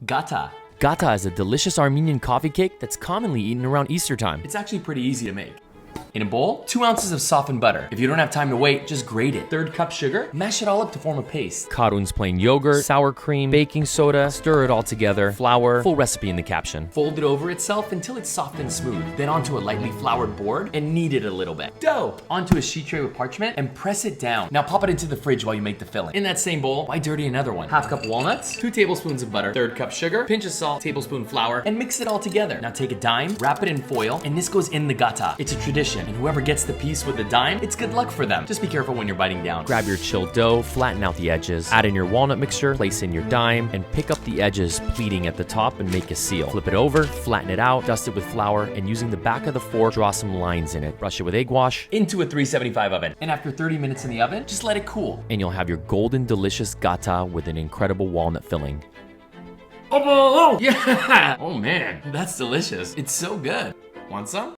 Gata. Gata is a delicious Armenian coffee cake that's commonly eaten around Easter time. It's actually pretty easy to make. In a bowl, 2 ounces of softened butter. If you don't have time to wait, just grate it. 1/3 cup sugar, mash it all up to form a paste. Karoun's plain yogurt, sour cream, baking soda, stir it all together, flour, full recipe in the caption. Fold it over itself until it's soft and smooth. Then onto a lightly floured board and knead it a little bit. Dough! Onto a sheet tray with parchment and press it down. Now pop it into the fridge while you make the filling. In that same bowl, why dirty another one? 1/2 cup walnuts, 2 tablespoons of butter, 1/3 cup sugar, pinch of salt, tablespoon flour, and mix it all together. Now take a dime, wrap it in foil, and this goes in the gata. It's a tradition, and whoever gets the piece with the dime, it's good luck for them. Just be careful when you're biting down. Grab your chilled dough, flatten out the edges, add in your walnut mixture, place in your dime, and pick up the edges, pleating at the top and make a seal. Flip it over, flatten it out, dust it with flour, and using the back of the fork, draw some lines in it. Brush it with egg wash. Into a 375 oven. And after 30 minutes in the oven, just let it cool. And you'll have your golden delicious gata with an incredible walnut filling. Oh, yeah! Oh man, that's delicious. It's so good. Want some?